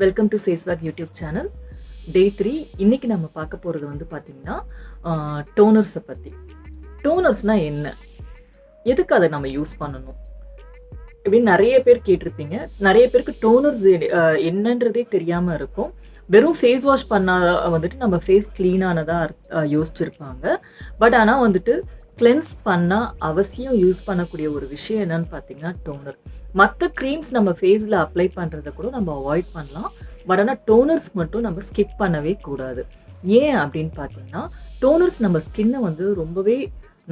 Welcome to Chesvaak YouTube channel. Day 3. இன்னைக்கு நம்ம பார்க்க போகிறது வந்து பார்த்திங்கன்னா டோனர்ஸை பற்றி. டோனர்ஸ்னால் என்ன, எதுக்கு அதை நம்ம யூஸ் பண்ணணும் அப்படின்னு நிறைய பேர் கேட்டிருப்பீங்க. நிறைய பேருக்கு டோனர்ஸ் என்னன்றதே தெரியாமல் இருக்கும். வெறும் ஃபேஸ் வாஷ் பண்ணால் வந்துட்டு நம்ம ஃபேஸ் க்ளீனானதாக யோசிச்சிருப்பாங்க. பட் ஆனால் வந்துட்டு கிளென்ஸ் பண்ணால் அவசியம் யூஸ் பண்ணக்கூடிய ஒரு விஷயம் என்னன்னு பார்த்தீங்கன்னா டோனர். மற்ற க்ரீம்ஸ் நம்ம ஃபேஸில் அப்ளை பண்ணுறத கூட நம்ம அவாய்ட் பண்ணலாம். பட் ஆனால் டோனர்ஸ் மட்டும் நம்ம ஸ்கிப் பண்ணவே கூடாது. ஏன் அப்படின்னு பார்த்தீங்கன்னா டோனர்ஸ் நம்ம ஸ்கின்னை வந்து ரொம்பவே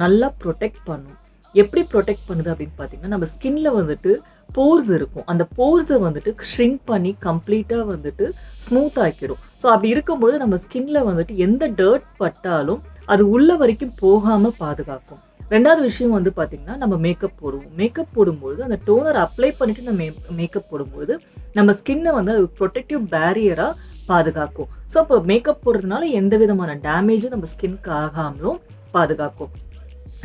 நல்லா ப்ரொடெக்ட் பண்ணும். எப்படி ப்ரொடெக்ட் பண்ணுது அப்படின்னு பார்த்தீங்கன்னா நம்ம ஸ்கின்ல வந்துட்டு போர்ஸ் இருக்கும். அந்த போர்ஸை வந்துட்டு ஷ்ரிங்க் பண்ணி கம்ப்ளீட்டாக வந்துட்டு ஸ்மூத் ஆக்கிடும். ஸோ அப்படி இருக்கும்போது நம்ம ஸ்கின்ல வந்துட்டு எந்த டர்ட் பட்டாலும் அது உள்ள வரைக்கும் போகாமல் பாதுகாக்கும். ரெண்டாவது விஷயம் வந்து பார்த்தீங்கன்னா நம்ம மேக்கப் போடுவோம். மேக்கப் போடும்போது அந்த டோனர் அப்ளை பண்ணிட்டு நம்ம மேக்கப் போடும்போது நம்ம ஸ்கின்னை வந்து அது ப்ரொடெக்டிவ் பேரியராக பாதுகாக்கும். ஸோ அப்போ மேக்கப் போடுறதுனால எந்த விதமான டேமேஜும் நம்ம ஸ்கின்க்கு ஆகாமலும் பாதுகாக்கும்.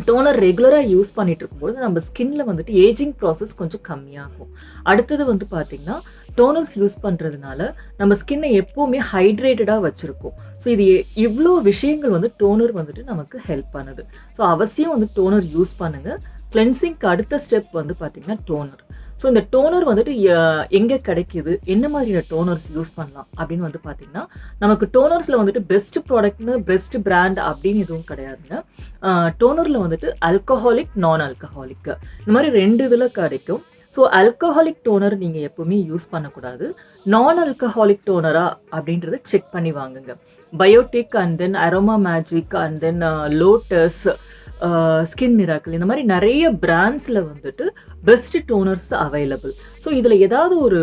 டோனர் ரெகுலராக யூஸ் பண்ணிட்டு இருக்கும்போது நம்ம ஸ்கின்ல வந்துட்டு ஏஜிங் ப்ராசஸ் கொஞ்சம் கம்மியாகும். அடுத்தது வந்து பார்த்தீங்கன்னா டோனர்ஸ் யூஸ் பண்ணுறதுனால நம்ம ஸ்கின்னை எப்போவுமே ஹைட்ரேட்டடாக வச்சுருக்கோம். ஸோ இது இவ்வளோ விஷயங்கள் வந்து டோனர் வந்துட்டு நமக்கு ஹெல்ப் பண்ணுது. ஸோ அவசியம் வந்து டோனர் யூஸ் பண்ணுங்கள். கிளென்சிங்க்கு அடுத்த ஸ்டெப் வந்து பார்த்திங்கன்னா டோனர். ஸோ இந்த டோனர் வந்துட்டு எங்கே கிடைக்கிது, என்ன மாதிரியான டோனர்ஸ் யூஸ் பண்ணலாம் அப்படின்னு வந்து பார்த்திங்கன்னா நமக்கு டோனர்ஸில் வந்துட்டு பெஸ்ட் ப்ராடக்ட்னு பெஸ்ட் பிராண்ட் அப்படின்னு எதுவும் கிடையாதுங்க. டோனரில் வந்துட்டு ஆல்கஹாலிக், நான் ஆல்கஹாலிக் இந்த மாதிரி 2 இதில் கிடைக்கும். ஸோ ஆல்கஹாலிக் டோனர் நீங்கள் எப்போவுமே யூஸ் பண்ணக்கூடாது. நான் ஆல்கஹாலிக் டோனரா அப்படின்றத செக் பண்ணி வாங்குங்க. Biotique and then aroma magic and then lotus, skin miracle இந்த மாதிரி நிறைய பிராண்ட்ஸில் வந்துட்டு பெஸ்ட் டோனர்ஸ் அவைலபிள். ஸோ இதில் ஏதாவது ஒரு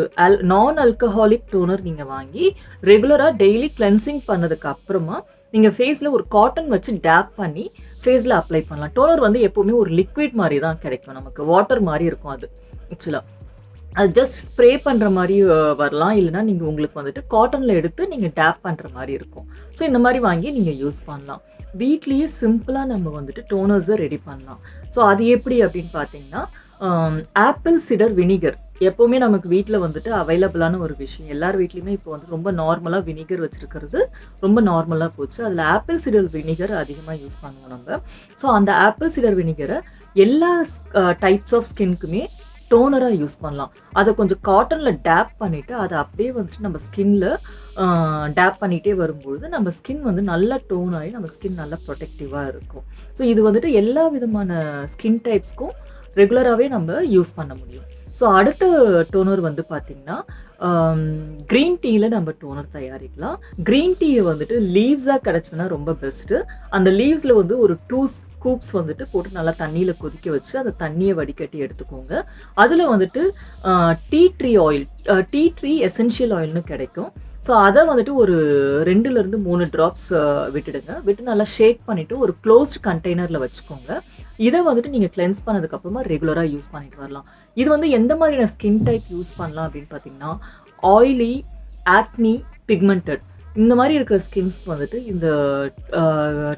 நான் ஆல்கஹாலிக் டோனர் நீங்கள் வாங்கி ரெகுலராக டெய்லி கிளென்சிங் பண்ணதுக்கு அப்புறமா நீங்கள் ஃபேஸில் ஒரு காட்டன் வச்சு டேப் பண்ணி ஃபேஸில் அப்ளை பண்ணலாம். டோனர் வந்து எப்போவுமே ஒரு லிக்விட் மாதிரி தான் கிடைக்கும், நமக்கு வாட்டர் மாதிரி இருக்கும். அது ஆக்சுவலாக அது ஜஸ்ட் ஸ்ப்ரே பண்ணுற மாதிரி வரலாம், இல்லைனா நீங்கள் உங்களுக்கு வந்துட்டு காட்டனில் எடுத்து நீங்கள் டேப் பண்ணுற மாதிரி இருக்கும். ஸோ இந்த மாதிரி வாங்கி நீங்கள் யூஸ் பண்ணலாம். வீட்லேயே சிம்பிளாக நம்ம வந்துட்டு டோனர்ஸை ரெடி பண்ணலாம். ஸோ அது எப்படி அப்படின்னு பார்த்தீங்கன்னா ஆப்பிள் சிடர் வினிகர் எப்போவுமே நமக்கு வீட்டில் வந்துட்டு அவைலபிளான ஒரு விஷயம். எல்லார் வீட்லேயுமே இப்போ வந்து ரொம்ப நார்மலாக வினிகர் வச்சுருக்கிறது ரொம்ப நார்மலாக போச்சு. அதில் ஆப்பிள் சிடர் வினிகர் அதிகமாக யூஸ் பண்ணுவோம் நம்ம. ஸோ அந்த ஆப்பிள் சிடர் வினிகரை எல்லா டைப்ஸ் ஆஃப் ஸ்கின்க்குமே டோனராக யூஸ் பண்ணலாம். அதை கொஞ்சம் காட்டனில் டேப் பண்ணிவிட்டு அதை அப்படியே வந்துட்டு நம்ம ஸ்கின்ல டேப் பண்ணிகிட்டே வரும்பொழுது நம்ம ஸ்கின் வந்து நல்லா டோன் ஆகி நம்ம ஸ்கின் நல்லா ப்ரொடெக்டிவாக இருக்கும். ஸோ இது வந்துட்டு எல்லா விதமான ஸ்கின் டைப்ஸ்க்கும் ரெகுலராகவே நம்ம யூஸ் பண்ண முடியும். ஸோ அடுத்த டோனர் வந்து பார்த்திங்கன்னா க்ரீன் டீயில் நம்ம டோனர் தயாரிக்கலாம். க்ரீன் டீயை வந்துட்டு லீவ்ஸாக கிடச்சதுன்னா ரொம்ப பெஸ்ட்டு. அந்த லீவ்ஸில் வந்து ஒரு 2 ஸ்கூப்ஸ் வந்துட்டு போட்டு நல்லா தண்ணியில் கொதிக்க வச்சு அந்த தண்ணியை வடிகட்டி எடுத்துக்கோங்க. அதில் வந்துட்டு டீ ட்ரீ எசென்ஷியல் ஆயில்னு கிடைக்கும். ஸோ அதை வந்துட்டு ஒரு 2 to 3 ட்ராப்ஸ் விட்டுடுங்க. விட்டு நல்லா ஷேக் பண்ணிவிட்டு ஒரு க்ளோஸ்ட் கண்டெய்னரில் வச்சுக்கோங்க. இதை வந்துட்டு நீங்கள் கிளென்ஸ் பண்ணதுக்கப்புறமா ரெகுலராக யூஸ் பண்ணிட்டு வரலாம். இது வந்து எந்த மாதிரியான ஸ்கின் டைப் யூஸ் பண்ணலாம் அப்படின்னு பார்த்தீங்கன்னா ஆயிலி, ஆக்னி, பிக்மெண்டட் இந்த மாதிரி இருக்கிற ஸ்கின்ஸ்க்கு வந்துட்டு இந்த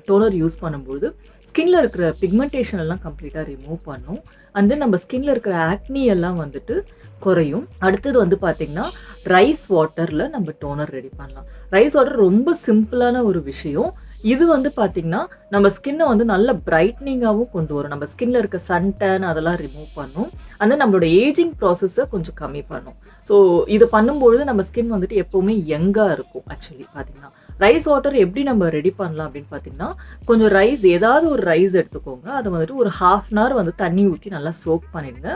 டோனர் யூஸ் பண்ணும்போது ஸ்கின்ல இருக்கிற பிக்மெண்டேஷன் எல்லாம் கம்ப்ளீட்டாக ரிமூவ் பண்ணும். அண்ட் தென் நம்ம ஸ்கின்ல இருக்கிற ஆக்னி எல்லாம் வந்துட்டு குறையும். அடுத்தது வந்து பார்த்தீங்கன்னா ரைஸ் வாட்டரில் நம்ம டோனர் ரெடி பண்ணலாம். ரைஸ் வாட்டர் ரொம்ப சிம்பிளான ஒரு விஷயம். இது வந்து பார்த்திங்கன்னா நம்ம ஸ்கின்னை வந்து நல்ல பிரைட்னிங்காகவும் கொண்டு வரும். நம்ம ஸ்கின்ல இருக்க சன்டேன் அதெல்லாம் ரிமூவ் பண்ணும். அந்த நம்மளோட ஏஜிங் ப்ராசஸை கொஞ்சம் கம்மி பண்ணும். ஸோ இது பண்ணும்பொழுது நம்ம ஸ்கின் வந்துட்டு எப்போவுமே யங்காக இருக்கும். ஆக்சுவலி பார்த்திங்கன்னா ரைஸ் வாட்டர் எப்படி நம்ம ரெடி பண்ணலாம் அப்படின்னு பார்த்தீங்கன்னா கொஞ்சம் ரைஸ், ஏதாவது ஒரு ரைஸ் எடுத்துக்கோங்க. அதை வந்துட்டு ஒரு 1/2 an hour வந்து தண்ணி ஊற்றி நல்லா சோக் பண்ணிடுங்க.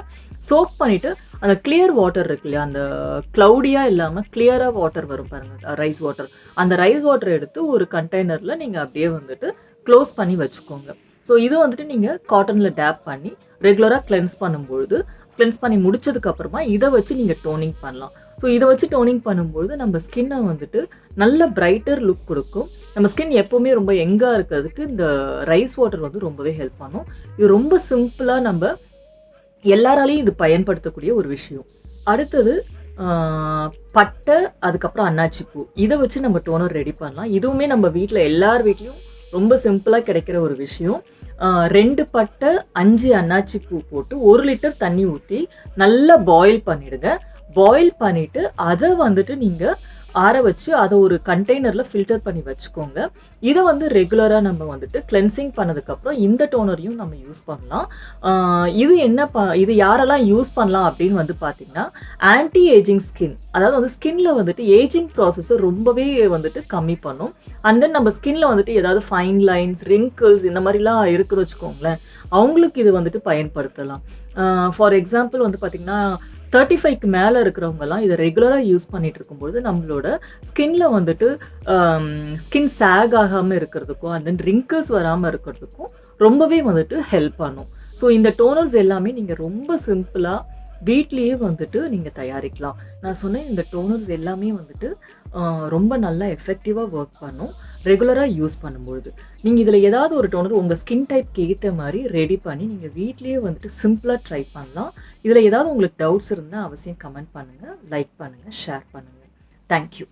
சோக் பண்ணிவிட்டு அந்த கிளியர் வாட்டர் இருக்கு இல்லையா, அந்த க்ளவுடியாக இல்லாமல் கிளியராக வாட்டர் வரும் பாருங்கள், ரைஸ் வாட்டர். அந்த ரைஸ் வாட்டர் எடுத்து ஒரு கண்டெய்னரில் நீங்கள் அப்படியே வந்துட்டு க்ளோஸ் பண்ணி வச்சுக்கோங்க. ஸோ இது வந்துட்டு நீங்கள் காட்டனில் டேப் பண்ணி ரெகுலராக கிளென்ஸ் பண்ணும்பொழுது கிளென்ஸ் பண்ணி முடிச்சதுக்கப்புறமா இதை வச்சு நீங்கள் டோனிங் பண்ணலாம். ஸோ இதை வச்சு டோனிங் பண்ணும்போது நம்ம ஸ்கின்னை வந்துட்டு நல்ல பிரைட்டர் லுக் கொடுக்கும். நம்ம ஸ்கின் எப்போவுமே ரொம்ப யங்காக இருக்கிறதுக்கு இந்த ரைஸ் வாட்டர் வந்து ரொம்பவே ஹெல்ப் பண்ணும். இது ரொம்ப சிம்பிளாக நம்ம எல்லாராலையும் இது பயன்படுத்தக்கூடிய ஒரு விஷயம். அடுத்தது பட்டை, அதுக்கப்புறம் அன்னாச்சி பூ, இதை வச்சு நம்ம டோனர் ரெடி பண்ணலாம். இதுவுமே நம்ம வீட்டில் எல்லார் வீட்லேயும் ரொம்ப சிம்பிளாக கிடைக்கிற ஒரு விஷயம். 2 பட்டை 5 அன்னாச்சி பூ போட்டு 1 லிட்டர் தண்ணி ஊற்றி நல்லா பாயில் பண்ணிடுங்க. பாயில் பண்ணிவிட்டு அதை வந்துட்டு நீங்கள் ஆற வச்சு அதை ஒரு கண்டெய்னரில் ஃபில்டர் பண்ணி வச்சுக்கோங்க. இதை வந்து ரெகுலராக நம்ம வந்துட்டு கிளென்சிங் பண்ணதுக்கப்புறம் இந்த டோனரையும் நம்ம யூஸ் பண்ணலாம். இது யாரெல்லாம் யூஸ் பண்ணலாம் அப்படின்னு வந்து பார்த்தீங்கன்னா, ஆன்டி ஏஜிங் ஸ்கின், அதாவது வந்து ஸ்கின்ல வந்துட்டு ஏஜிங் ப்ராசஸை ரொம்பவே வந்துட்டு கம்மி பண்ணும். அண்ட் தென் நம்ம ஸ்கின்ல வந்துட்டு ஏதாவது ஃபைன் லைன்ஸ், ரிங்கிள்ஸ் இந்த மாதிரிலாம் இருக்குன்னு வச்சுக்கோங்களேன், அவங்களுக்கு இது வந்துட்டு பயன்படுத்தலாம். ஃபார் எக்ஸாம்பிள் வந்து பார்த்தீங்கன்னா 35க்கு மேலே இருக்கிறவங்கலாம் இதை ரெகுலராக யூஸ் பண்ணிட்டு இருக்கும்போது நம்மளோட ஸ்கின்ல வந்துட்டு ஸ்கின் சேக் ஆகாமல் இருக்கிறதுக்கும் அண்ட் தென் ரிங்கிள்ஸ் வராமல் இருக்கிறதுக்கும் ரொம்பவே வந்துட்டு ஹெல்ப் பண்ணும். ஸோ இந்த டோனர்ஸ் எல்லாமே நீங்கள் ரொம்ப சிம்பிளாக வீட்லேயே வந்துட்டு நீங்கள் தயாரிக்கலாம். நான் சொன்னேன் இந்த டோனர்ஸ் எல்லாமே வந்துட்டு ரொம்ப நல்லா எஃபெக்டிவாக ஒர்க் பண்ணும் ரெகுலராக யூஸ் பண்ணும்பொழுது. நீங்கள் இதில் ஏதாவது ஒரு டோனர் உங்கள் ஸ்கின் டைப்க்கு ஏற்ற மாதிரி ரெடி பண்ணி நீங்கள் வீட்லேயே வந்துட்டு சிம்பிளாக ட்ரை பண்ணலாம். இதில் ஏதாவது உங்களுக்கு டவுட்ஸ் இருந்தால் அவசியம் கமெண்ட் பண்ணுங்கள், லைக் பண்ணுங்கள், ஷேர் பண்ணுங்கள். தேங்க்யூ.